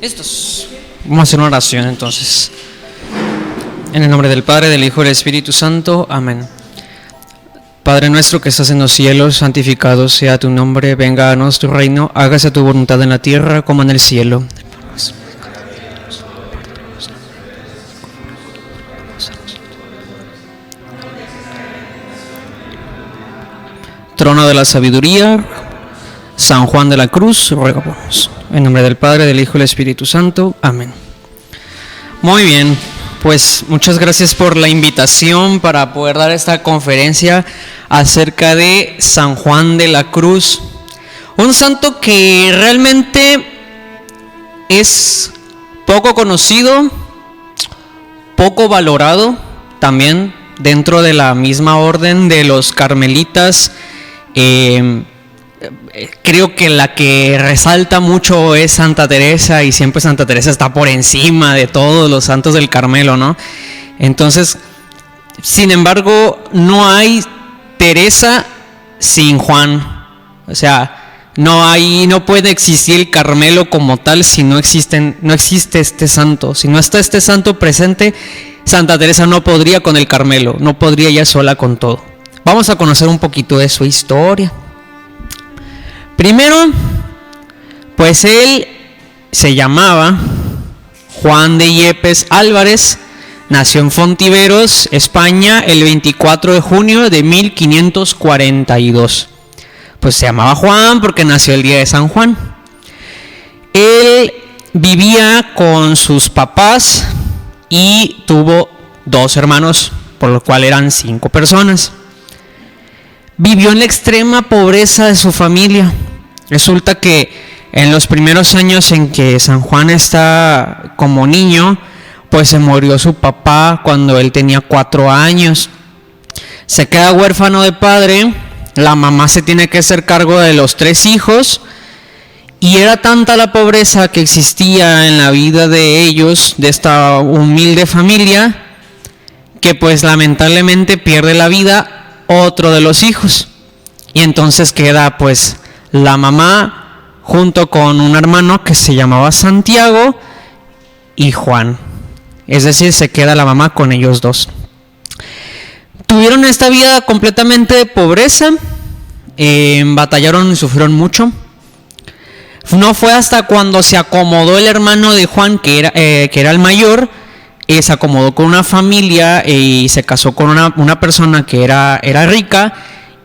Estos. Vamos a hacer una oración entonces. En el nombre del Padre, del Hijo y del Espíritu Santo. Amén. Padre nuestro que estás en los cielos, santificado sea tu nombre, venga a nosotros tu reino, hágase tu voluntad en la tierra como en el cielo. Trono de la sabiduría, San Juan de la Cruz, ruega por nosotros. En nombre del Padre, del Hijo y del Espíritu Santo. Amén. Muy bien, pues muchas gracias por la invitación para poder dar esta conferencia acerca de San Juan de la Cruz. Un santo que realmente es poco conocido, poco valorado, también dentro de la misma orden de los carmelitas. Creo que la que resalta mucho es Santa Teresa, y siempre Santa Teresa está por encima de todos los santos del Carmelo, ¿no? Entonces, sin embargo, no hay Teresa sin Juan. O sea, no puede existir el Carmelo como tal si no existe este santo. Si no está este santo presente, Santa Teresa no podría con el Carmelo, no podría ella sola con todo. Vamos a conocer un poquito de su historia. Primero, pues él se llamaba Juan de Yepes Álvarez, nació en Fontiveros, España, el 24 de junio de 1542. Pues se llamaba Juan porque nació el día de San Juan. Él vivía con sus papás y tuvo 2 hermanos, por lo cual eran 5 personas. Vivió en la extrema pobreza de su familia. Resulta que en los primeros años en que San Juan está como niño, pues se murió su papá cuando él tenía 4 años. Se queda huérfano de padre, la mamá se tiene que hacer cargo de los 3 hijos, y era tanta la pobreza que existía en la vida de ellos, de esta humilde familia, que pues lamentablemente pierde la vida otro de los hijos, y entonces queda pues la mamá junto con un hermano que se llamaba Santiago y Juan, es decir, se queda la mamá con ellos 2. Tuvieron esta vida completamente de pobreza, batallaron y sufrieron mucho. No fue hasta cuando se acomodó el hermano de Juan, que era el mayor, se acomodó con una familia y se casó con una persona que era rica,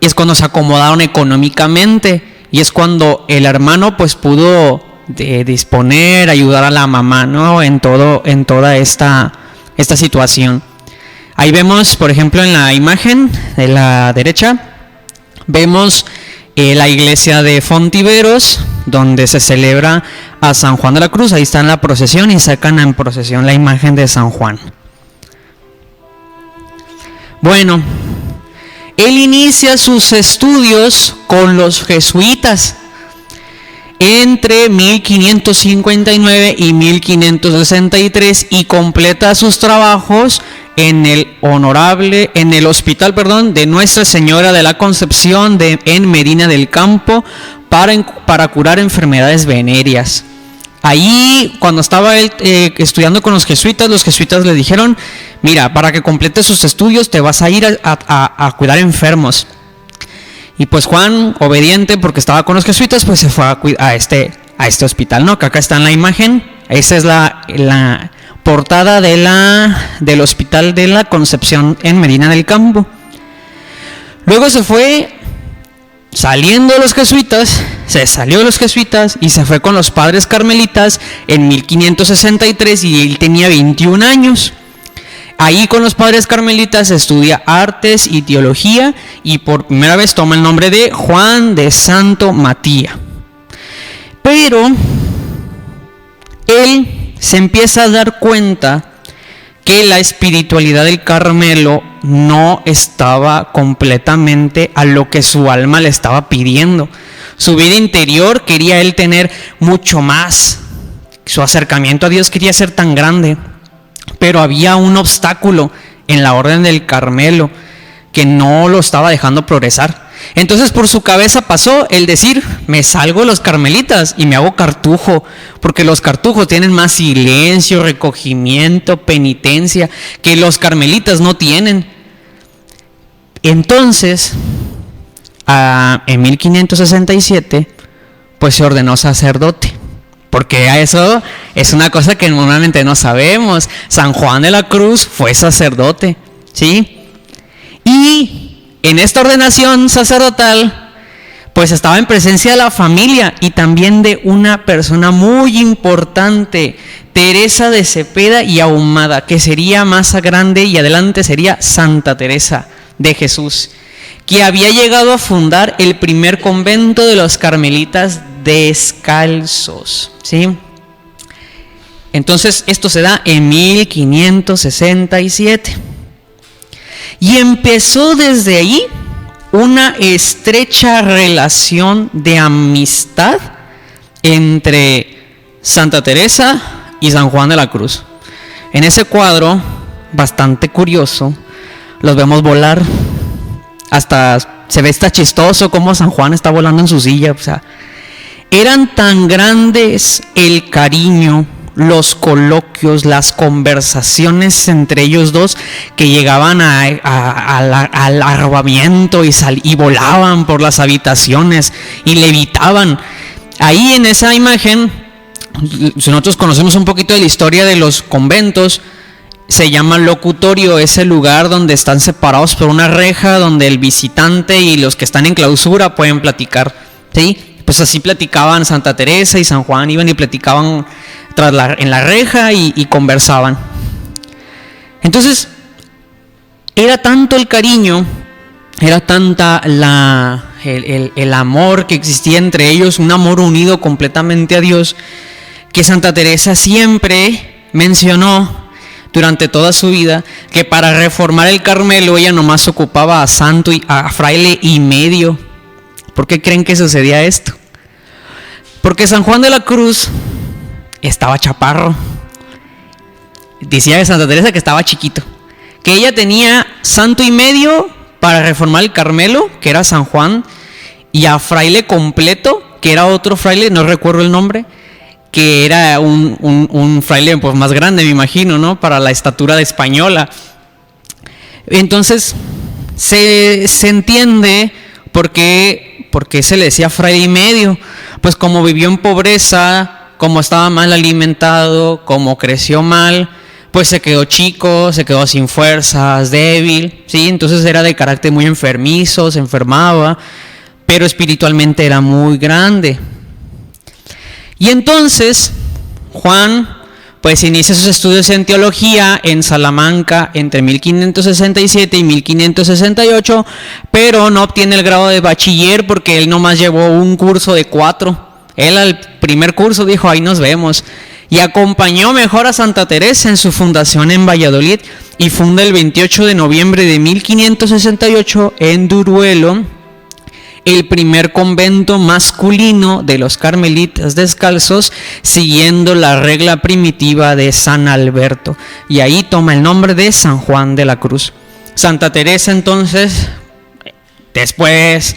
y es cuando se acomodaron económicamente, y es cuando el hermano pues pudo disponer, ayudar a la mamá, ¿no? en toda esta situación. Ahí vemos, por ejemplo, en la imagen de la derecha, vemos la iglesia de Fontiveros, donde se celebra a San Juan de la Cruz. Ahí está en la procesión y sacan en procesión la imagen de San Juan. Bueno, él inicia sus estudios con los jesuitas entre 1559 y 1563 y completa sus trabajos en el hospital de Nuestra Señora de la Concepción en Medina del Campo para curar enfermedades venéreas. Ahí, cuando estaba él estudiando con los jesuitas le dijeron: mira, para que completes sus estudios te vas a ir a cuidar enfermos. Y pues Juan, obediente porque estaba con los jesuitas, pues se fue a este hospital, ¿no? Que acá está en la imagen. Esa es la portada del hospital de la Concepción en Medina del Campo. Luego se fue saliendo de los jesuitas, se salió de los jesuitas y se fue con los padres carmelitas en 1563, y él tenía 21 años. Ahí con los padres carmelitas estudia artes y teología, y por primera vez toma el nombre de Juan de Santo Matías. Pero él se empieza a dar cuenta que la espiritualidad del Carmelo no estaba completamente a lo que su alma le estaba pidiendo. Su vida interior quería él tener mucho más. Su acercamiento a Dios quería ser tan grande. Pero había un obstáculo en la orden del Carmelo que no lo estaba dejando progresar. Entonces por su cabeza pasó el decir, me salgo de los carmelitas y me hago cartujo, porque los cartujos tienen más silencio, recogimiento, penitencia, que los carmelitas no tienen. Entonces, en 1567, pues se ordenó sacerdote, porque eso es una cosa que normalmente no sabemos. San Juan de la Cruz fue sacerdote, ¿sí? Y en esta ordenación sacerdotal, pues estaba en presencia de la familia y también de una persona muy importante, Teresa de Cepeda y Ahumada, que sería más grande y adelante sería Santa Teresa de Jesús, que había llegado a fundar el primer convento de los carmelitas descalzos, ¿sí? Entonces esto se da en 1567. Y empezó desde ahí una estrecha relación de amistad entre Santa Teresa y San Juan de la Cruz. En ese cuadro, bastante curioso, los vemos volar. Hasta se ve está chistoso como San Juan está volando en su silla. O sea, eran tan grandes el cariño, los coloquios, las conversaciones entre ellos dos, que llegaban al arrobamiento y volaban por las habitaciones y levitaban. Ahí en esa imagen, si nosotros conocemos un poquito de la historia de los conventos, se llama locutorio, es el lugar donde están separados por una reja, donde el visitante y los que están en clausura pueden platicar, ¿sí? Pues así platicaban Santa Teresa y San Juan, iban y platicaban en la reja y conversaban. Entonces, era tanto el cariño, era tanta el amor que existía entre ellos, un amor unido completamente a Dios, que Santa Teresa siempre mencionó durante toda su vida que para reformar el Carmelo ella nomás ocupaba a santo y a fraile y medio. ¿Por qué creen que sucedía esto? Porque San Juan de la Cruz estaba chaparro. Decía de Santa Teresa que estaba chiquito, que ella tenía santo y medio para reformar el Carmelo, que era San Juan, y a fraile completo, que era otro fraile, no recuerdo el nombre, que era un fraile pues más grande, me imagino, ¿no? Para la estatura de española. Entonces se entiende por qué se le decía fraile y medio. Pues como vivió en pobreza, como estaba mal alimentado, como creció mal, pues se quedó chico, se quedó sin fuerzas, débil, ¿sí? Entonces era de carácter muy enfermizo, se enfermaba, pero espiritualmente era muy grande. Y entonces Juan pues inicia sus estudios en teología en Salamanca entre 1567 y 1568, pero no obtiene el grado de bachiller porque él nomás llevó un curso de 4. Él al primer curso dijo, ahí nos vemos, y acompañó mejor a Santa Teresa en su fundación en Valladolid, y funda el 28 de noviembre de 1568 en Duruelo el primer convento masculino de los carmelitas descalzos, siguiendo la regla primitiva de San Alberto, y ahí toma el nombre de San Juan de la Cruz. Santa Teresa entonces después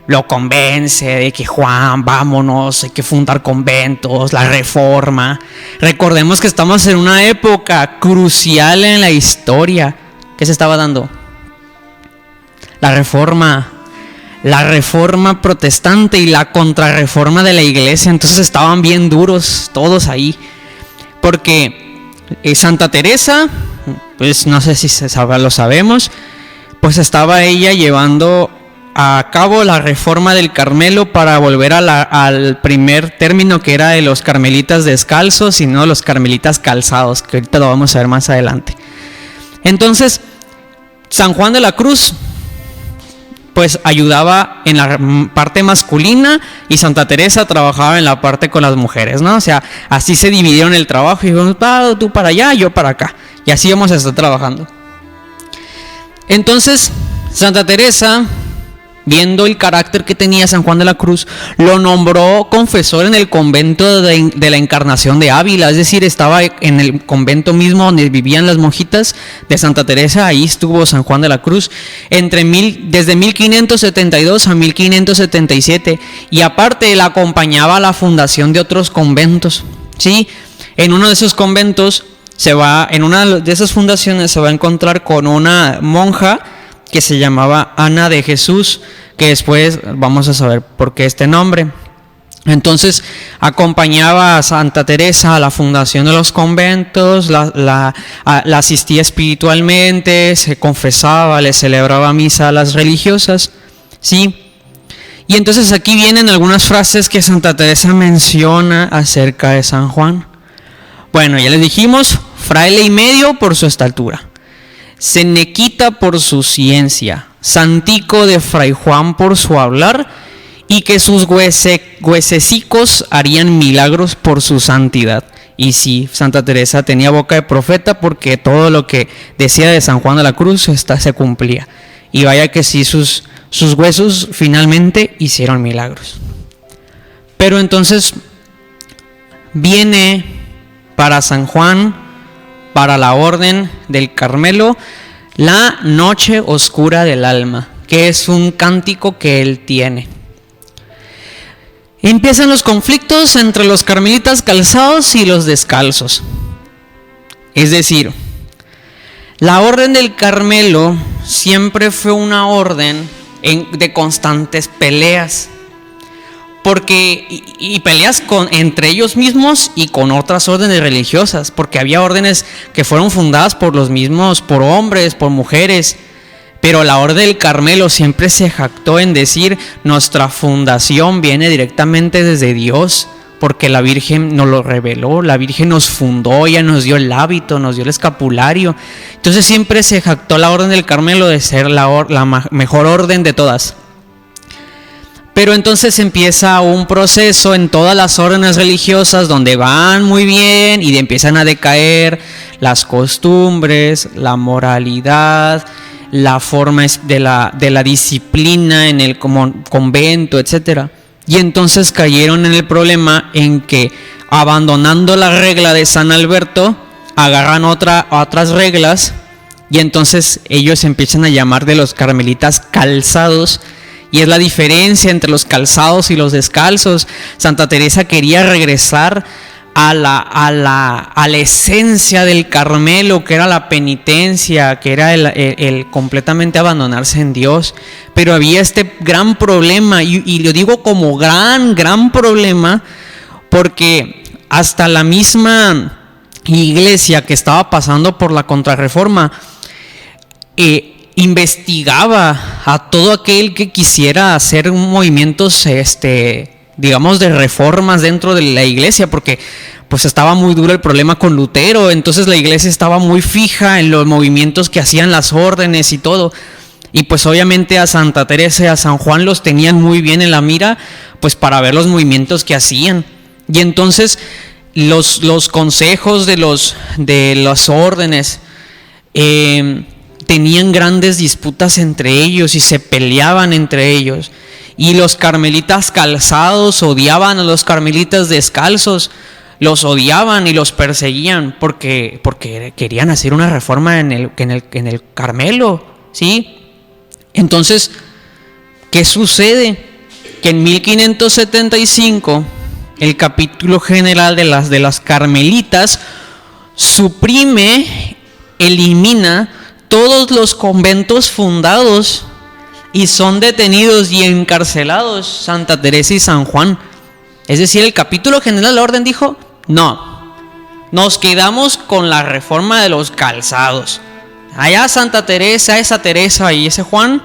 lo convence de que Juan, vámonos, hay que fundar conventos, la reforma. Recordemos que estamos en una época crucial en la historia. ¿Qué se estaba dando? La reforma protestante y la contrarreforma de la iglesia. Entonces estaban bien duros todos ahí, porque Santa Teresa, pues no sé si lo sabemos, pues estaba ella llevando a cabo la reforma del Carmelo para volver al primer término, que era de los carmelitas descalzos y no los carmelitas calzados, que ahorita lo vamos a ver más adelante. Entonces San Juan de la Cruz pues ayudaba en la parte masculina y Santa Teresa trabajaba en la parte con las mujeres, ¿no? O sea, así se dividieron el trabajo y dijeron, tú para allá, yo para acá, y así vamos a estar trabajando. Entonces Santa Teresa viendo el carácter que tenía San Juan de la Cruz, lo nombró confesor en el convento de la Encarnación de Ávila. Es decir, estaba en el convento mismo donde vivían las monjitas de Santa Teresa. Ahí estuvo San Juan de la Cruz desde 1572 a 1577, y aparte la acompañaba a la fundación de otros conventos, ¿sí? En uno de esos conventos en una de esas fundaciones se va a encontrar con una monja que se llamaba Ana de Jesús, que después vamos a saber por qué este nombre. Entonces acompañaba a Santa Teresa a la fundación de los conventos, la asistía espiritualmente, se confesaba, le celebraba misa a las religiosas, ¿sí? Y entonces aquí vienen algunas frases que Santa Teresa menciona acerca de San Juan. Bueno, ya les dijimos, fraile y medio por su estatura, cenequita por su ciencia, santico de Fray Juan por su hablar, y que sus huesecicos harían milagros por su santidad. Y sí, Santa Teresa tenía boca de profeta, porque todo lo que decía de San Juan de la Cruz se cumplía. Y vaya que sí, sus huesos finalmente hicieron milagros. Pero entonces viene para San Juan, para la Orden del Carmelo, la noche oscura del alma, que es un cántico que él tiene. Empiezan los conflictos entre los carmelitas calzados y los descalzos. Es decir, la Orden del Carmelo siempre fue una orden de constantes peleas. Y peleas entre ellos mismos y con otras órdenes religiosas, porque había órdenes que fueron fundadas por los mismos, por hombres, por mujeres, pero la Orden del Carmelo siempre se jactó en decir: nuestra fundación viene directamente desde Dios, porque la Virgen nos lo reveló, la Virgen nos fundó, ella nos dio el hábito, nos dio el escapulario. Entonces siempre se jactó la Orden del Carmelo de ser la mejor orden de todas. Pero entonces empieza un proceso en todas las órdenes religiosas donde van muy bien y empiezan a decaer las costumbres, la moralidad, la forma de la disciplina en el convento, etc. Y entonces cayeron en el problema en que, abandonando la regla de San Alberto, agarran otras reglas, y entonces ellos empiezan a llamar de los carmelitas calzados. Y es la diferencia entre los calzados y los descalzos. Santa Teresa quería regresar a la esencia del Carmelo, que era la penitencia, que era el completamente abandonarse en Dios. Pero había este gran problema, y lo digo como gran problema, porque hasta la misma iglesia que estaba pasando por la Contrarreforma investigaba a todo aquel que quisiera hacer movimientos, digamos, de reformas dentro de la iglesia, porque pues estaba muy duro el problema con Lutero. Entonces la iglesia estaba muy fija en los movimientos que hacían las órdenes y todo, y pues obviamente a Santa Teresa y a San Juan los tenían muy bien en la mira, pues para ver los movimientos que hacían. Y entonces los consejos de las órdenes tenían grandes disputas entre ellos y se peleaban entre ellos. Y los carmelitas calzados odiaban a los carmelitas descalzos, los odiaban y los perseguían porque querían hacer una reforma en el Carmelo, ¿sí? Entonces, ¿qué sucede? Que en 1575 el capítulo general de las carmelitas elimina todos los conventos fundados, y son detenidos y encarcelados Santa Teresa y San Juan. Es decir, el capítulo general de la orden dijo: no, nos quedamos con la reforma de los calzados. Allá Santa Teresa, esa Teresa y ese Juan,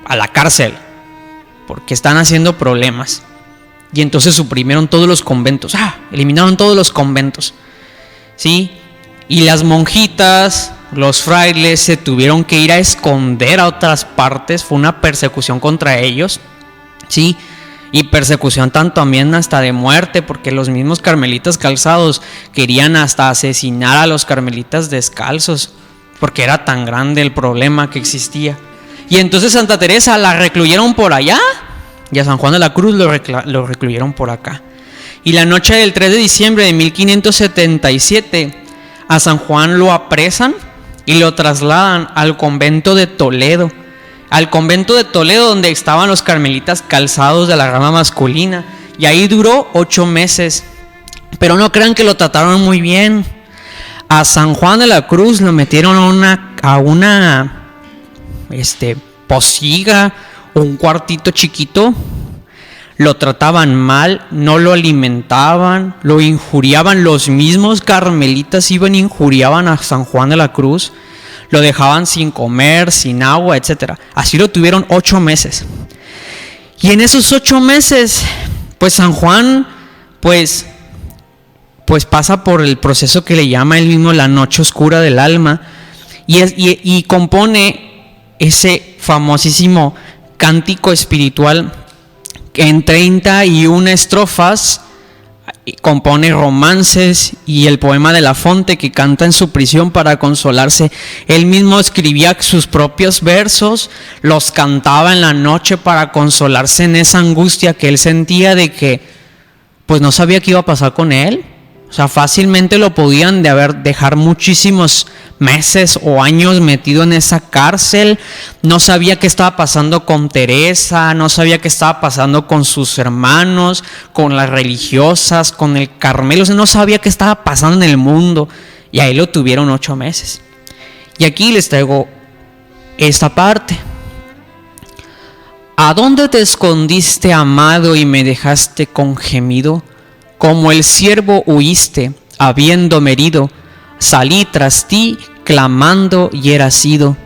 a la cárcel, porque están haciendo problemas. Y entonces suprimieron todos los conventos, eliminaron todos los conventos, ¿sí? Y las monjitas, los frailes se tuvieron que ir a esconder a otras partes. Fue una persecución contra ellos, ¿sí? Y persecución también hasta de muerte, porque los mismos carmelitas calzados querían hasta asesinar a los carmelitas descalzos, porque era tan grande el problema que existía. Y entonces Santa Teresa la recluyeron por allá y a San Juan de la Cruz lo recluyeron por acá. Y la noche del 3 de diciembre de 1577 a San Juan lo apresan y lo trasladan al convento de Toledo. Al convento de Toledo, donde estaban los carmelitas calzados de la rama masculina. Y ahí duró 8 meses. Pero no crean que lo trataron muy bien. A San Juan de la Cruz lo metieron a una pociga o un cuartito chiquito. Lo trataban mal, no lo alimentaban, lo injuriaban. Los mismos carmelitas iban e injuriaban a San Juan de la Cruz. Lo dejaban sin comer, sin agua, etc. Así lo tuvieron 8 meses. Y en esos 8 meses, pues San Juan, pues pasa por el proceso que le llama él mismo la noche oscura del alma. Y compone ese famosísimo cántico espiritual que en 31 estrofas compone romances y el poema de La Fonte que canta en su prisión para consolarse. Él mismo escribía sus propios versos, los cantaba en la noche para consolarse en esa angustia que él sentía de que pues no sabía qué iba a pasar con él. O sea, fácilmente lo podían dejar muchísimos meses o años metido en esa cárcel. No sabía qué estaba pasando con Teresa, no sabía qué estaba pasando con sus hermanos, con las religiosas, con el Carmelo. O sea, no sabía qué estaba pasando en el mundo. Y ahí lo tuvieron 8 meses. Y aquí les traigo esta parte. ¿A dónde te escondiste, amado, y me dejaste con gemido? Como el ciervo huiste, habiéndome herido, salí tras ti, clamando y era sido.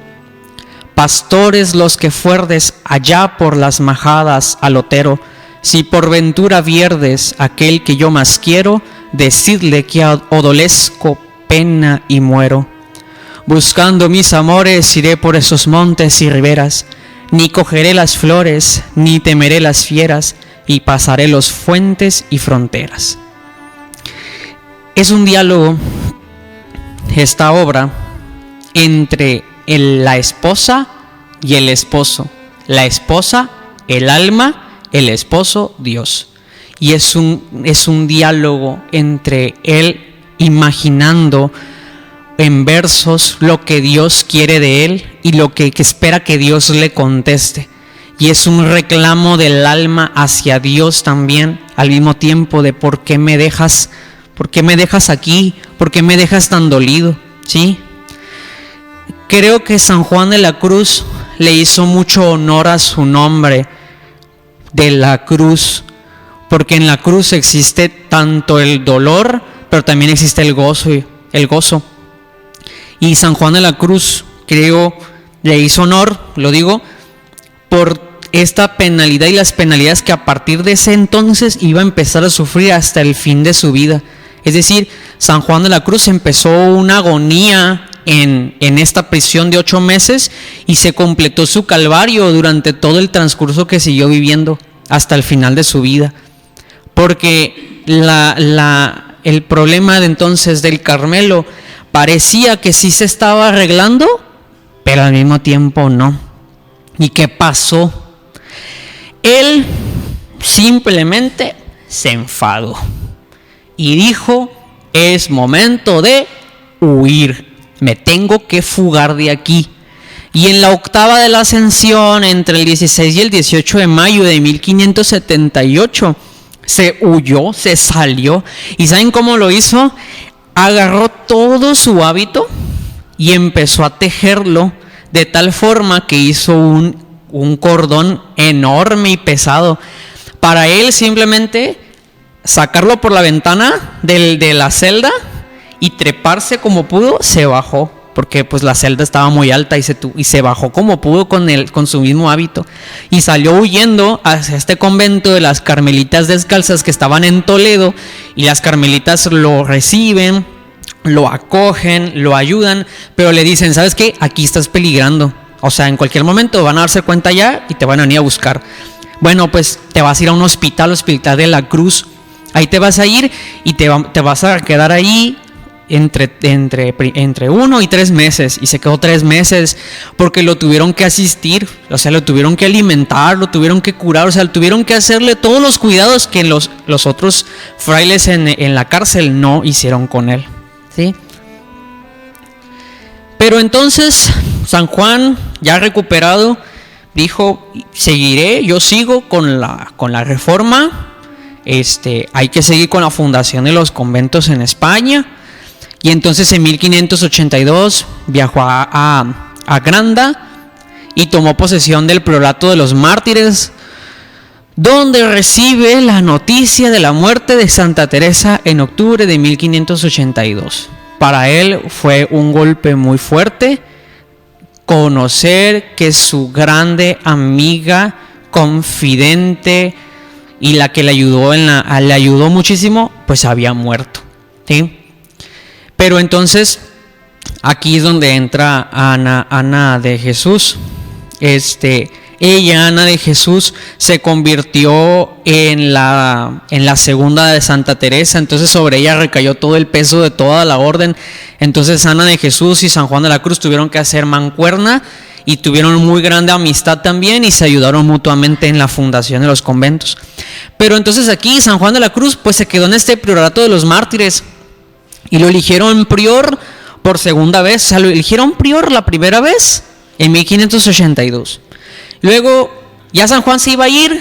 Pastores los que fuerdes allá por las majadas al otero, si por ventura vierdes aquel que yo más quiero, decidle que adolezco pena y muero. Buscando mis amores iré por esos montes y riberas, ni cogeré las flores, ni temeré las fieras, y pasaré los fuentes y fronteras. Es un diálogo, esta obra, entre la esposa y el esposo. La esposa, el alma, el esposo, Dios. Y es un diálogo entre él imaginando en versos lo que Dios quiere de él y lo que espera que Dios le conteste. Y es un reclamo del alma hacia Dios también, al mismo tiempo de ¿por qué me dejas aquí? ¿Por qué me dejas tan dolido? ¿Sí? Creo que San Juan de la Cruz le hizo mucho honor a su nombre de la cruz, porque en la cruz existe tanto el dolor, pero también existe el gozo. Y San Juan de la Cruz, creo, le hizo honor, lo digo, por esta penalidad y las penalidades que a partir de ese entonces iba a empezar a sufrir hasta el fin de su vida. Es decir, San Juan de la Cruz empezó una agonía en esta prisión de 8 meses y se completó su calvario durante todo el transcurso que siguió viviendo hasta el final de su vida. Porque el problema de entonces del Carmelo parecía que sí se estaba arreglando, pero al mismo tiempo no. ¿Y qué pasó? Él simplemente se enfadó y dijo: es momento de huir, me tengo que fugar de aquí. Y en la octava de la Ascensión, entre el 16 y el 18 de mayo de 1578, se huyó, se salió. ¿Y saben cómo lo hizo? Agarró todo su hábito y empezó a tejerlo de tal forma que hizo un cordón enorme y pesado. Para él simplemente sacarlo por la ventana de la celda y treparse como pudo, se bajó, porque pues la celda estaba muy alta y se bajó como pudo con su mismo hábito y salió huyendo hacia este convento de las Carmelitas Descalzas que estaban en Toledo, y las Carmelitas lo reciben, lo acogen, lo ayudan, pero le dicen: ¿sabes qué? Aquí estás peligrando. O sea, en cualquier momento van a darse cuenta ya y te van a venir a buscar. Bueno, pues te vas a ir a un hospital de la Cruz. Ahí te vas a ir y te vas a quedar ahí entre 1 y 3 meses, y se quedó 3 meses porque lo tuvieron que asistir, o sea, lo tuvieron que alimentar, lo tuvieron que curar, o sea, tuvieron que hacerle todos los cuidados que los otros frailes en la cárcel no hicieron con él, ¿sí? Pero entonces San Juan, ya recuperado, dijo: yo sigo con la reforma, hay que seguir con la fundación de los conventos en España. Y entonces en 1582 viajó a Granda y tomó posesión del priorato de los mártires, donde recibe la noticia de la muerte de Santa Teresa en octubre de 1582. Para él fue un golpe muy fuerte conocer que su grande amiga, confidente y la que le ayudó muchísimo, pues había muerto, ¿sí? Pero entonces aquí es donde entra Ana de Jesús. Ella, Ana de Jesús, se convirtió en la segunda de Santa Teresa. Entonces sobre ella recayó todo el peso de toda la orden. Entonces Ana de Jesús y San Juan de la Cruz tuvieron que hacer mancuerna y tuvieron muy grande amistad también, y se ayudaron mutuamente en la fundación de los conventos. Pero entonces aquí San Juan de la Cruz pues se quedó en este priorato de los mártires y lo eligieron prior por segunda vez. O sea, lo eligieron prior la primera vez en 1582. Luego ya San Juan se iba a ir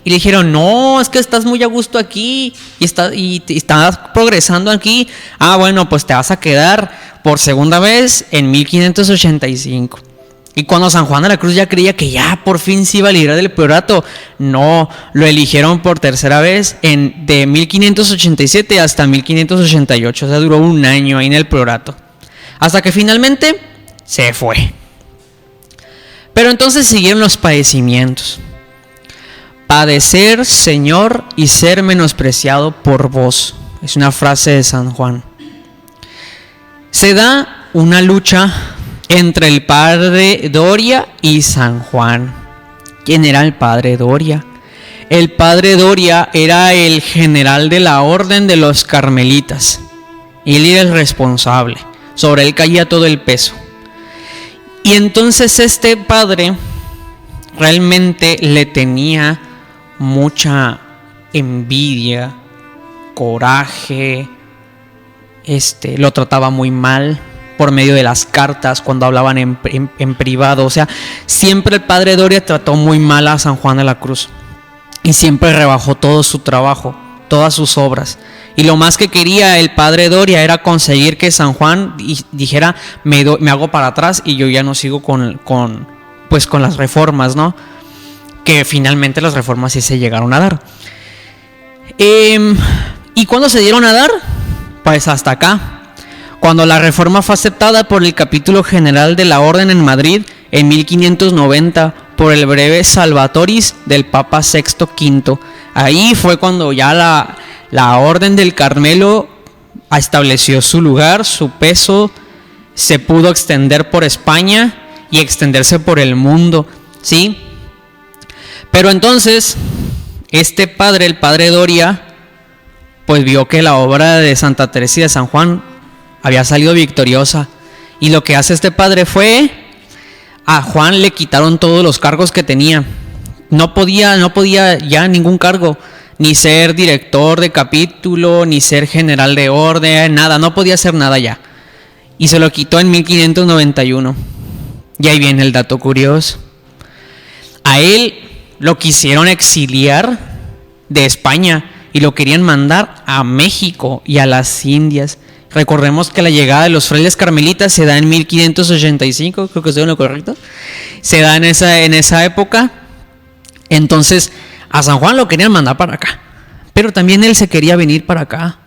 y le dijeron: no, es que estás muy a gusto aquí y estás progresando aquí. Bueno, pues te vas a quedar por segunda vez en 1585. Y cuando San Juan de la Cruz ya creía que ya por fin se iba a librar del priorato, no, lo eligieron por tercera vez de 1587 hasta 1588. O sea, duró un año ahí en el priorato, hasta que finalmente se fue. Pero entonces siguieron los padecimientos. Padecer, Señor, y ser menospreciado por vos. Es una frase de San Juan. Se da una lucha entre el padre Doria y San Juan. ¿Quién era el padre Doria? El padre Doria era el general de la orden de los carmelitas. Él era el responsable. Sobre él caía todo el peso. Y entonces este padre realmente le tenía mucha envidia, coraje, lo trataba muy mal por medio de las cartas cuando hablaban en privado. O sea, siempre el padre Doria trató muy mal a San Juan de la Cruz y siempre rebajó todo su trabajo, todas sus obras. Y lo más que quería el padre Doria era conseguir que San Juan dijera: me hago para atrás y yo ya no sigo con las reformas, ¿no? Que finalmente las reformas sí se llegaron a dar. ¿Y cuándo se dieron a dar? Pues hasta acá. Cuando la reforma fue aceptada por el capítulo general de la orden en Madrid en 1590 por el breve Salvatoris del Papa Sexto V. Ahí fue cuando ya la orden del Carmelo estableció su lugar, su peso, se pudo extender por España y extenderse por el mundo, ¿sí? Pero entonces, el padre Doria, pues vio que la obra de Santa Teresa y de San Juan había salido victoriosa. Y lo que hace este padre fue: a Juan le quitaron todos los cargos que tenía. No podía ya ningún cargo, ni ser director de capítulo, ni ser general de orden, nada, no podía hacer nada ya. Y se lo quitó en 1591. Y ahí viene el dato curioso. A él lo quisieron exiliar de España y lo querían mandar a México y a las Indias. Recordemos que la llegada de los frailes carmelitas se da en 1585, creo que estoy en lo correcto. Se da en esa época. Entonces a San Juan lo querían mandar para acá, pero también él se quería venir para acá.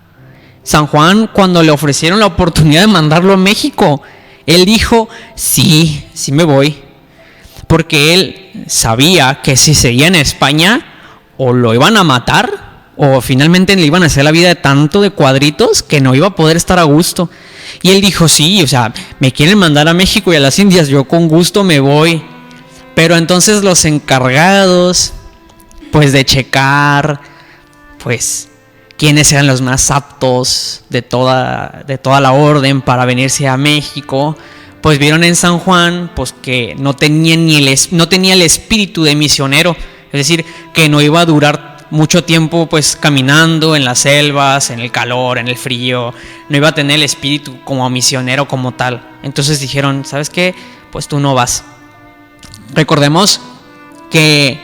San Juan, cuando le ofrecieron la oportunidad de mandarlo a México, él dijo: sí me voy, porque él sabía que si seguía en España o lo iban a matar o finalmente le iban a hacer la vida de tanto de cuadritos que no iba a poder estar a gusto. Y él dijo: sí, o sea, me quieren mandar a México y a las Indias, yo con gusto me voy. Pero entonces los encargados, pues de checar, pues quiénes eran los más aptos de toda la orden para venirse a México, pues vieron en San Juan pues que no tenía el espíritu de misionero, es decir, que no iba a durar mucho tiempo pues caminando en las selvas, en el calor, en el frío, no iba a tener el espíritu como misionero como tal. Entonces dijeron, ¿sabes qué? Pues tú no vas. Recordemos que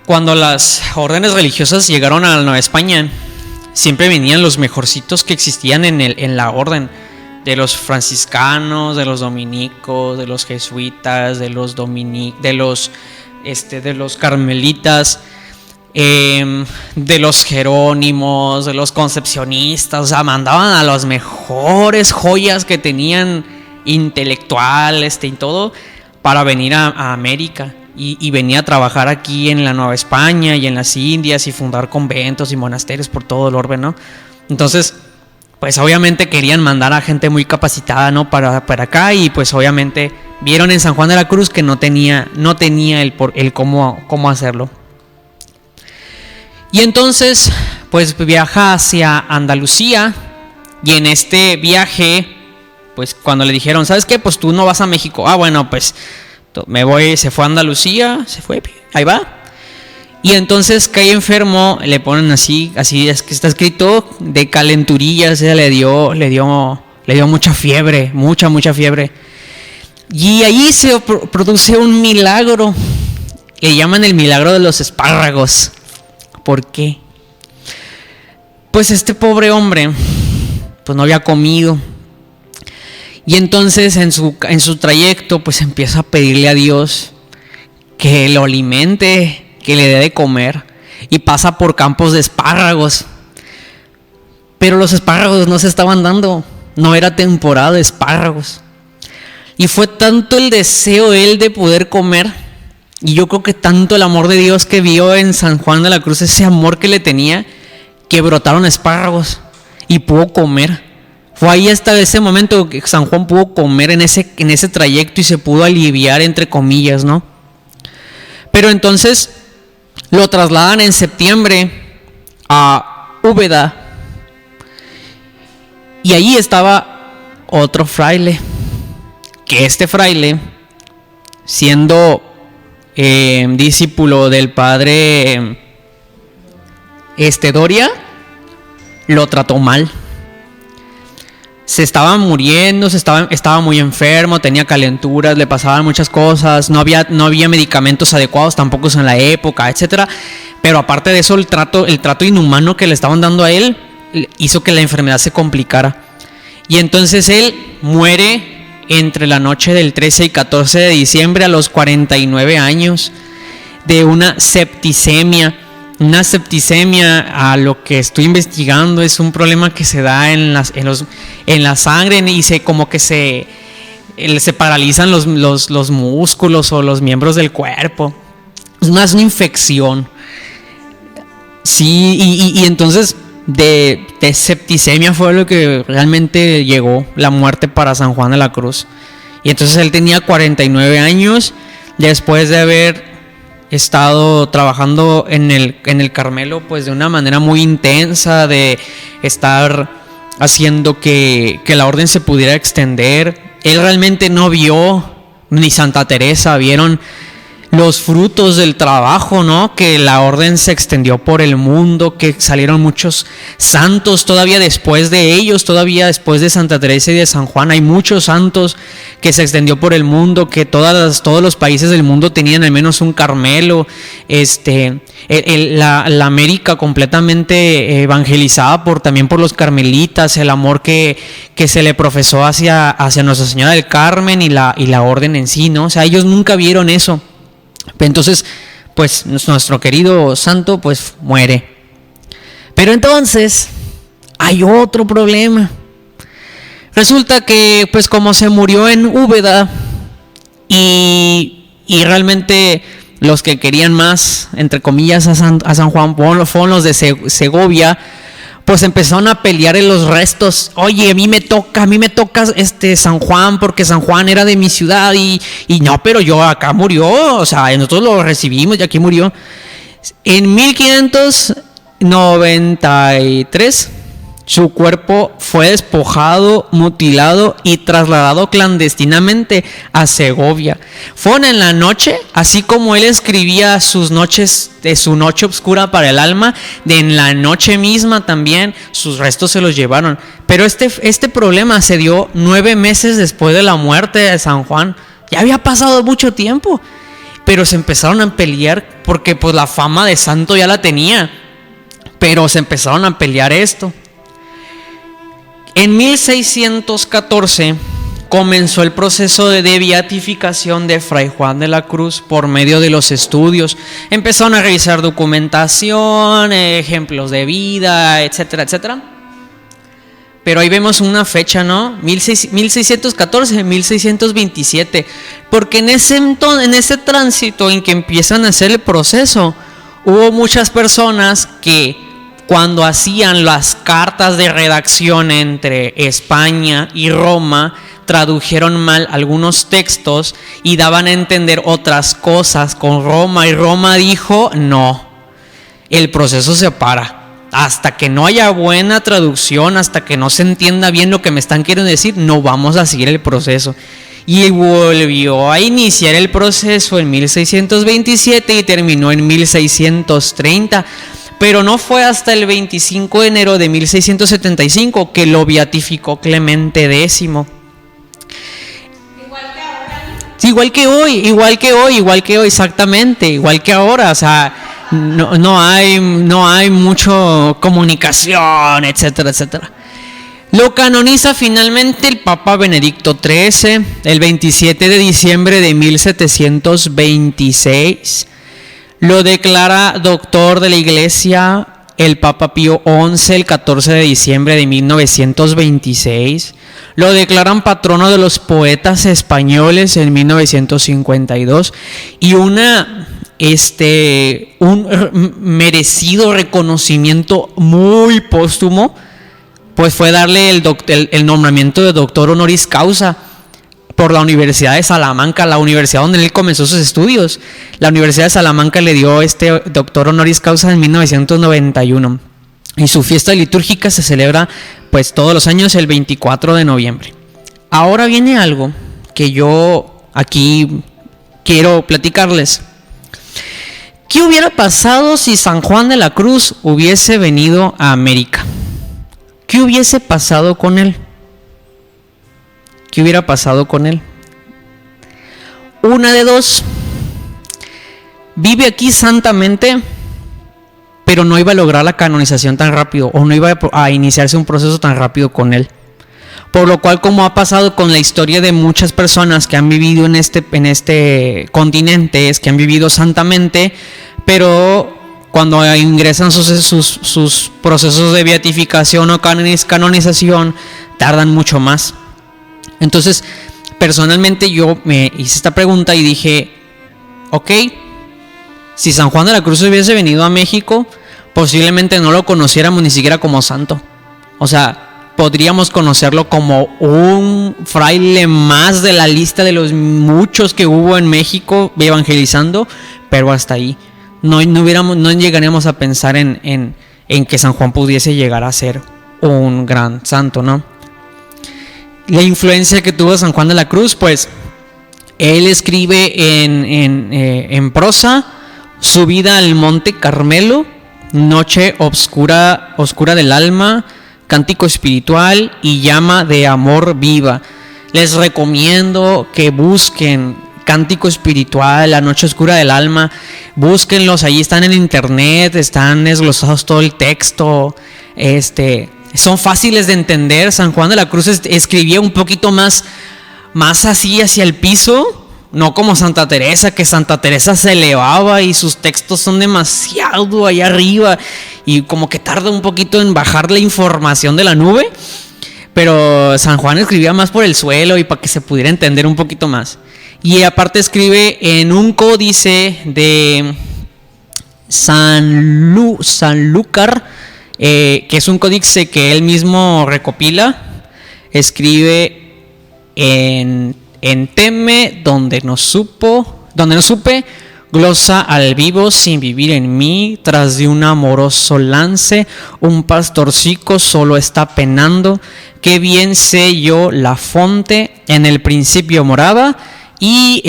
cuando las órdenes religiosas llegaron a la Nueva España, siempre venían los mejorcitos que existían en la orden, de los franciscanos, de los dominicos, de los jesuitas, de los carmelitas, de los jerónimos, de los concepcionistas. O sea, mandaban a las mejores joyas que tenían intelectual y todo para venir a América y venir a trabajar aquí en la Nueva España y en las Indias y fundar conventos y monasterios por todo el orbe, ¿no? Entonces, pues obviamente querían mandar a gente muy capacitada, ¿no? para acá, y pues obviamente vieron en San Juan de la Cruz que no tenía el cómo hacerlo. Y entonces pues viaja hacia Andalucía, y en este viaje pues cuando le dijeron, ¿sabes qué? Pues tú no vas a México. Ah, bueno, pues me voy. Se fue a Andalucía, ahí va. Y entonces cae enfermo, le ponen así es que está escrito, de calenturillas. Le dio mucha fiebre, mucha fiebre. Y ahí se produce un milagro, le llaman el milagro de los espárragos. ¿Por qué? Pues este pobre hombre pues no había comido, y entonces en su trayecto pues empieza a pedirle a Dios que lo alimente, que le dé de comer, y pasa por campos de espárragos, pero los espárragos no se estaban dando, no era temporada de espárragos, y fue tanto el deseo él de poder comer, y yo creo que tanto el amor de Dios que vio en San Juan de la Cruz, ese amor que le tenía, que brotaron espárragos y pudo comer. Fue ahí hasta ese momento que San Juan pudo comer en ese trayecto y se pudo aliviar, entre comillas, ¿no? Pero entonces lo trasladan en septiembre a Úbeda, y allí estaba otro fraile, que este fraile, siendo discípulo del padre Doria, lo trató mal. Se estaba muriendo, estaba muy enfermo, tenía calenturas, le pasaban muchas cosas, no había medicamentos adecuados tampoco en la época, etcétera. Pero aparte de eso, el trato inhumano que le estaban dando a él hizo que la enfermedad se complicara. Y entonces él muere entre la noche del 13 y 14 de diciembre a los 49 años de una septicemia. Una septicemia, a lo que estoy investigando, es un problema que se da en la sangre, y se paralizan los músculos o los miembros del cuerpo. Es una infección. Sí, y entonces de septicemia fue lo que realmente llegó la muerte para San Juan de la Cruz. Y entonces él tenía 49 años después de haber estado trabajando en el Carmelo pues de una manera muy intensa, de estar haciendo que la orden se pudiera extender. Él realmente no vio, ni Santa Teresa vieron los frutos del trabajo, ¿no? Que la orden se extendió por el mundo, que salieron muchos santos todavía después de ellos, todavía después de Santa Teresa y de San Juan, hay muchos santos, que se extendió por el mundo, que todos los países del mundo tenían al menos un Carmelo, la América completamente evangelizada también por los carmelitas, el amor que se le profesó hacia Nuestra Señora del Carmen y la orden en sí, ¿no? O sea, ellos nunca vieron eso. Entonces, pues nuestro querido santo pues muere. Pero entonces hay otro problema. Resulta que pues como se murió en Úbeda, y realmente los que querían más, entre comillas, a San Juan fueron los de Segovia, pues empezaron a pelear en los restos. Oye, a mí me toca San Juan, porque San Juan era de mi ciudad, y no, pero yo acá murió, o sea, nosotros lo recibimos y aquí murió. En 1500 93, su cuerpo fue despojado, mutilado y trasladado clandestinamente a Segovia. Fueron en la noche, así como él escribía sus noches, de su noche oscura para el alma, en la noche misma también sus restos se los llevaron. Pero este problema se dio 9 meses después de la muerte de San Juan. Ya había pasado mucho tiempo, pero se empezaron a pelear porque pues la fama de santo ya la tenía, pero se empezaron a pelear esto. En 1614 comenzó el proceso de beatificación de Fray Juan de la Cruz por medio de los estudios. Empezaron a revisar documentación, ejemplos de vida, etcétera, etcétera. Pero ahí vemos una fecha, ¿no? 1614, 1627. Porque en ese tránsito en que empiezan a hacer el proceso, hubo muchas personas que cuando hacían las cartas de redacción entre España y Roma, tradujeron mal algunos textos y daban a entender otras cosas con Roma. Y Roma dijo, no, el proceso se para. Hasta que no haya buena traducción, hasta que no se entienda bien lo que me están queriendo decir, no vamos a seguir el proceso. Y volvió a iniciar el proceso en 1627 y terminó en 1630. Pero no fue hasta el 25 de enero de 1675 que lo beatificó Clemente X. Igual que ahora. Sí, igual que hoy, exactamente, igual que ahora. O sea, no hay mucho comunicación, etcétera, etcétera. Lo canoniza finalmente el Papa Benedicto XIII el 27 de diciembre de 1726. Lo declara doctor de la Iglesia el Papa Pío XI el 14 de diciembre de 1926. Lo declaran patrono de los poetas españoles en 1952. Y un merecido reconocimiento muy póstumo, pues fue darle el nombramiento de doctor honoris causa por la Universidad de Salamanca, la universidad donde él comenzó sus estudios. La Universidad de Salamanca le dio este doctor honoris causa en 1991. Y su fiesta litúrgica se celebra pues todos los años el 24 de noviembre. Ahora viene algo que yo aquí quiero platicarles. ¿Qué hubiera pasado si San Juan de la Cruz hubiese venido a América? ¿Qué hubiese pasado con él? ¿Qué hubiera pasado con él? Una de dos. Vive aquí santamente, pero no iba a lograr la canonización tan rápido, o no iba a iniciarse un proceso tan rápido con él. Por lo cual, como ha pasado con la historia de muchas personas que han vivido en este continente, es que han vivido santamente, pero cuando ingresan sus procesos de beatificación o canonización, tardan mucho más. Entonces, personalmente yo me hice esta pregunta y dije, ok, si San Juan de la Cruz hubiese venido a México, posiblemente no lo conociéramos ni siquiera como santo. O sea, podríamos conocerlo como un fraile más de la lista de los muchos que hubo en México evangelizando, pero hasta ahí. No llegaríamos a pensar en que San Juan pudiese llegar a ser un gran santo, ¿no? La influencia que tuvo San Juan de la Cruz, pues él escribe en prosa Subida al Monte Carmelo, Noche Oscura del Alma, Cántico Espiritual y Llama de Amor Viva. Les recomiendo que busquen Cántico Espiritual, La Noche Oscura del Alma, búsquenlos, ahí están en internet, están desglosados todo el texto, son fáciles de entender. San Juan de la Cruz escribía un poquito más así hacia el piso, no como Santa Teresa, que Santa Teresa se elevaba y sus textos son demasiado allá arriba y como que tarda un poquito en bajar la información de la nube, pero San Juan escribía más por el suelo y para que se pudiera entender un poquito más. Y aparte escribe en un códice de Sanlúcar, que es un códice que él mismo recopila. Escribe en Teme, donde no supe, Glosa al vivo sin vivir en mí, tras de un amoroso lance, un pastorcico solo está penando, que bien sé yo la fonte, en el principio moraba, y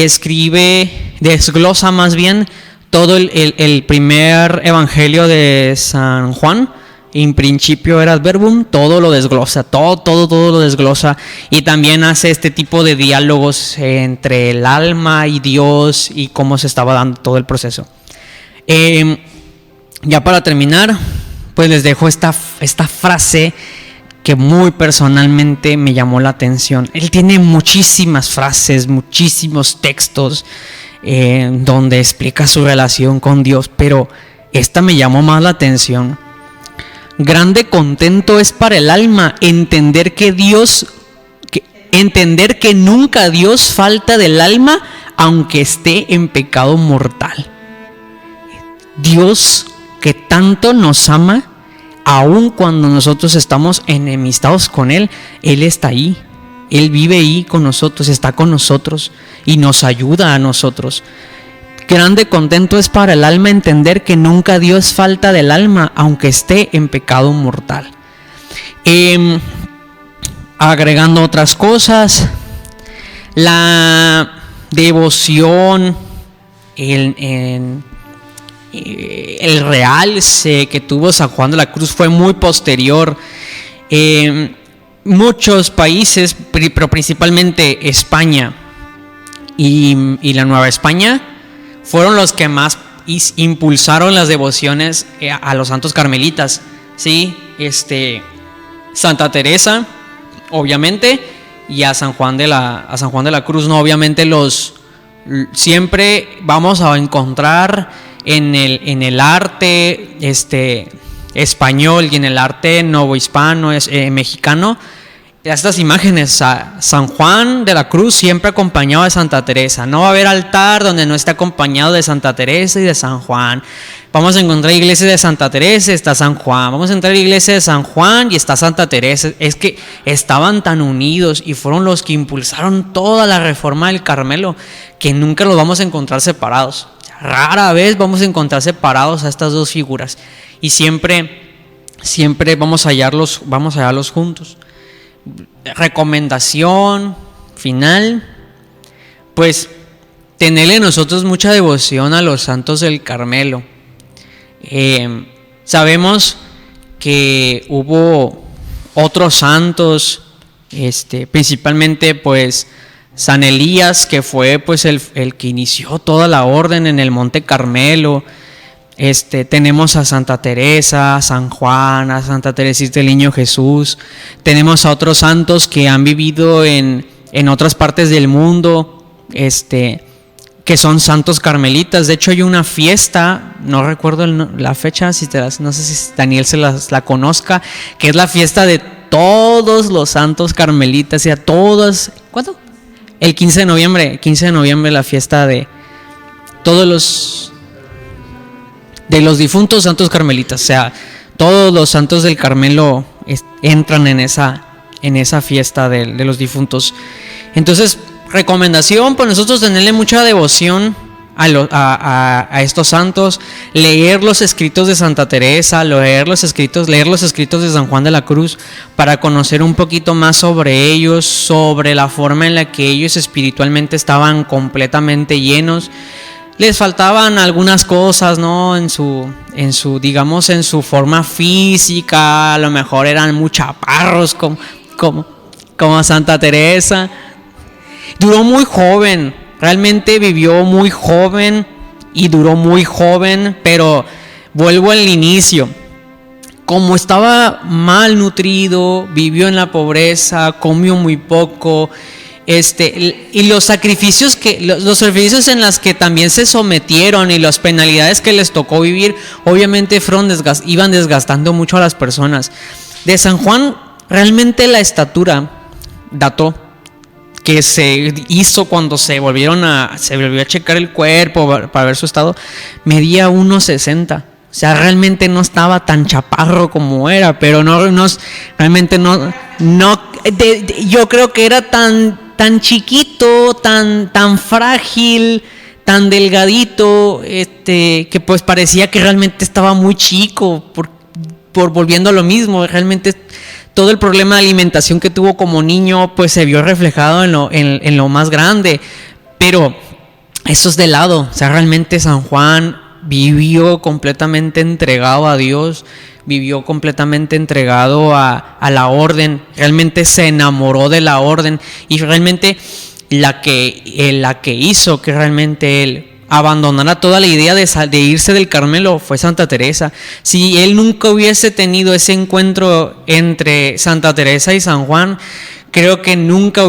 desglosa más bien todo el primer evangelio de San Juan. In principio erat verbum, todo lo desglosa, todo lo desglosa, y también hace este tipo de diálogos entre el alma y Dios y cómo se estaba dando todo el proceso. Ya para terminar, pues les dejo esta frase que muy personalmente me llamó la atención. Él tiene muchísimas frases, muchísimos textos donde explica su relación con Dios, pero esta me llamó más la atención. Grande contento es para el alma entender que nunca Dios falta del alma, aunque esté en pecado mortal. Dios que tanto nos ama, aun cuando nosotros estamos enemistados con Él, Él está ahí. Él vive ahí con nosotros, está con nosotros y nos ayuda a nosotros. Grande contento es para el alma entender que nunca Dios falta del alma, aunque esté en pecado mortal. Agregando otras cosas, la devoción, el realce que tuvo San Juan de la Cruz fue muy posterior. Muchos países, pero principalmente España y la Nueva España, fueron los que más impulsaron las devociones a los santos carmelitas, ¿sí? Santa Teresa, obviamente, y a San Juan de la Cruz, ¿no? Obviamente siempre vamos a encontrar en el arte español y en el arte novohispano mexicano estas imágenes. San Juan de la Cruz siempre acompañado de Santa Teresa. No va a haber altar donde no esté acompañado de Santa Teresa y de San Juan. Vamos a encontrar iglesias de Santa Teresa, está San Juan. Vamos a entrar a la iglesia de San Juan y está Santa Teresa. Es que estaban tan unidos y fueron los que impulsaron toda la reforma del Carmelo, que nunca los vamos a encontrar separados. Rara vez vamos a encontrar separados a estas dos figuras, y siempre vamos a hallarlos juntos. Recomendación final, pues tenerle nosotros mucha devoción a los santos del Carmelo. Sabemos que hubo otros santos, principalmente pues San Elías, que fue pues el que inició toda la orden en el Monte Carmelo. Tenemos a Santa Teresa, a San Juan, a Santa Teresita del Niño Jesús. Tenemos a otros santos que han vivido en otras partes del mundo, que son santos carmelitas. De hecho hay una fiesta, no recuerdo la fecha, no sé si Daniel la conozca, que es la fiesta de todos los santos carmelitas, y a todos. ¿Cuándo? El 15 de noviembre, la fiesta de todos los difuntos santos carmelitas. O sea, todos los santos del Carmelo entran en esa fiesta de los difuntos. Entonces, recomendación, pues nosotros tenerle mucha devoción a estos santos, leer los escritos de Santa Teresa, leer los escritos de San Juan de la Cruz, para conocer un poquito más sobre ellos, sobre la forma en la que ellos espiritualmente estaban completamente llenos. Les faltaban algunas cosas, ¿no? En su forma física, a lo mejor eran muy chaparros como Santa Teresa. Duró muy joven, realmente vivió muy joven y duró muy joven, pero vuelvo al inicio. Como estaba malnutrido, vivió en la pobreza, comió muy poco. Y los sacrificios en los que también se sometieron y las penalidades que les tocó vivir, obviamente iban desgastando mucho a las personas. De San Juan, realmente la estatura dató, que se hizo cuando se volvió a checar el cuerpo para ver su estado, medía 1.60. O sea, realmente no estaba tan chaparro como era, pero yo creo que era tan chiquito, tan frágil, tan delgadito, que pues parecía que realmente estaba muy chico, por volviendo a lo mismo, realmente todo el problema de alimentación que tuvo como niño pues se vio reflejado en lo más grande. Pero eso es de lado, o sea, realmente San Juan vivió completamente entregado a Dios, vivió completamente entregado a la orden, realmente se enamoró de la orden, y realmente la que hizo que realmente él abandonara toda la idea de irse del Carmelo fue Santa Teresa. Si él nunca hubiese tenido ese encuentro entre Santa Teresa y San Juan, creo que nunca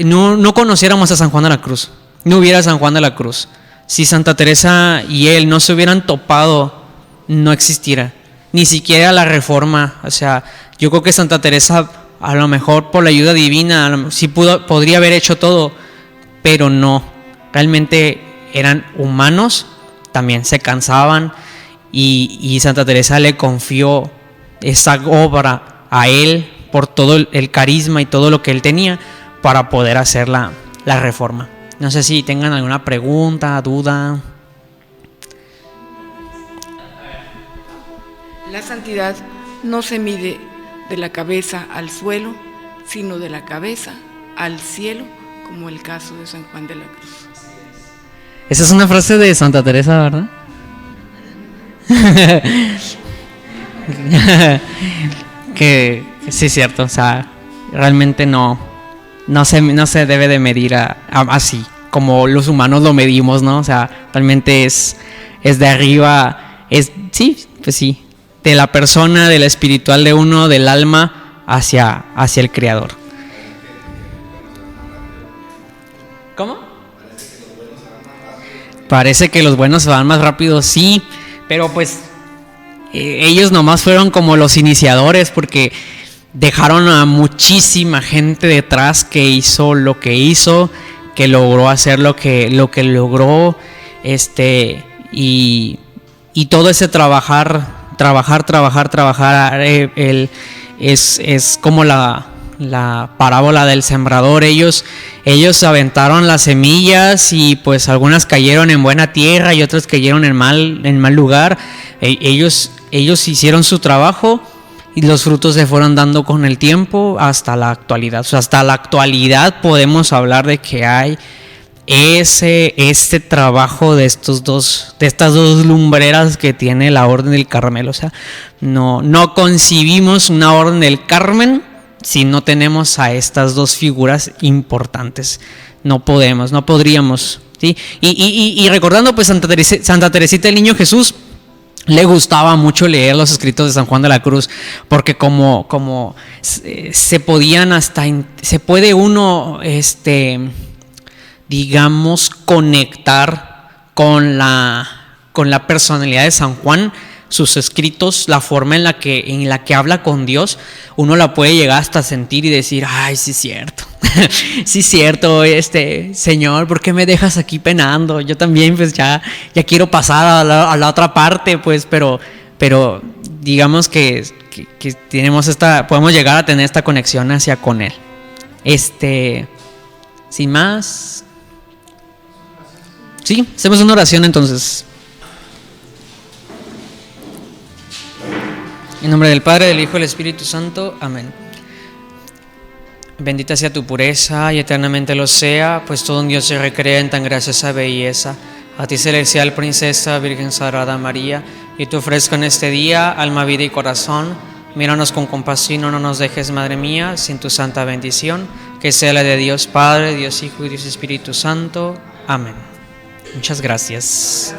no conociéramos a San Juan de la Cruz, no hubiera San Juan de la Cruz. Si Santa Teresa y él no se hubieran topado, no existiera ni siquiera la Reforma. O sea, yo creo que Santa Teresa, a lo mejor por la ayuda divina, sí podría haber hecho todo, pero no. Realmente eran humanos, también se cansaban, y Santa Teresa le confió esa obra a él por todo el carisma y todo lo que él tenía para poder hacer la Reforma. No sé si tengan alguna pregunta, duda. La santidad no se mide de la cabeza al suelo, sino de la cabeza al cielo, como el caso de San Juan de la Cruz. Esa es una frase de Santa Teresa, ¿verdad? que sí es cierto, o sea, realmente no se debe de medir así como los humanos lo medimos, ¿no? O sea, realmente es de arriba, sí, de la persona, de la espiritual de uno, del alma hacia el Creador. ¿Cómo? Parece que los buenos se van más rápido, sí, pero pues ellos nomás fueron como los iniciadores, porque dejaron a muchísima gente detrás que hizo lo que hizo, que logró hacer lo que logró, y todo ese trabajar, es como la parábola del sembrador. Ellos aventaron las semillas, y pues algunas cayeron en buena tierra y otras cayeron en mal lugar. Ellos hicieron su trabajo, y los frutos se fueron dando con el tiempo hasta la actualidad. O sea, hasta la actualidad podemos hablar de que hay este trabajo de estas dos lumbreras que tiene la Orden del Carmelo. O sea, no concibimos una Orden del Carmen si no tenemos a estas dos figuras importantes. No podríamos, ¿sí? Y recordando pues Santa Teresita del Niño Jesús, le gustaba mucho leer los escritos de San Juan de la Cruz, porque como se puede uno digamos conectar con la personalidad de San Juan, sus escritos, la forma en la que habla con Dios, uno la puede llegar hasta sentir y decir, ay, sí es cierto. Sí es cierto, Señor, ¿por qué me dejas aquí penando? Yo también pues ya quiero pasar a la otra parte, pues, pero digamos que podemos llegar a tener esta conexión hacia con Él. Sin más, sí, hacemos una oración entonces. En nombre del Padre, del Hijo y del Espíritu Santo. Amén. Bendita sea tu pureza y eternamente lo sea, pues todo un Dios se recrea en tan graciosa belleza. A ti, celestial princesa, Virgen Sagrada María, y te ofrezco en este día alma, vida y corazón. Míranos con compasión, no nos dejes, Madre mía, sin tu santa bendición, que sea la de Dios Padre, Dios Hijo y Dios Espíritu Santo. Amén. Muchas gracias.